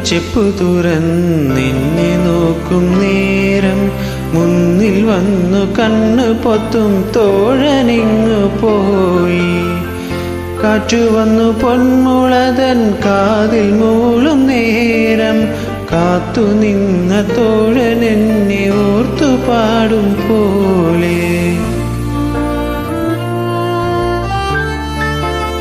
ചെപ്പു തുറന്നെന്നെ നോക്കും നേരം മുന്നിൽ വന്നു കണ്ണു പൊത്തും തോഴനിങ്ങു പോയി. കാറ്റു വന്നു പൊന്മുളതൻ കാതിൽ മൂളും നേരം കാത്തു നിന്ന തോഴൻ എന്നെ ഓർത്തു പാടും പോലെ.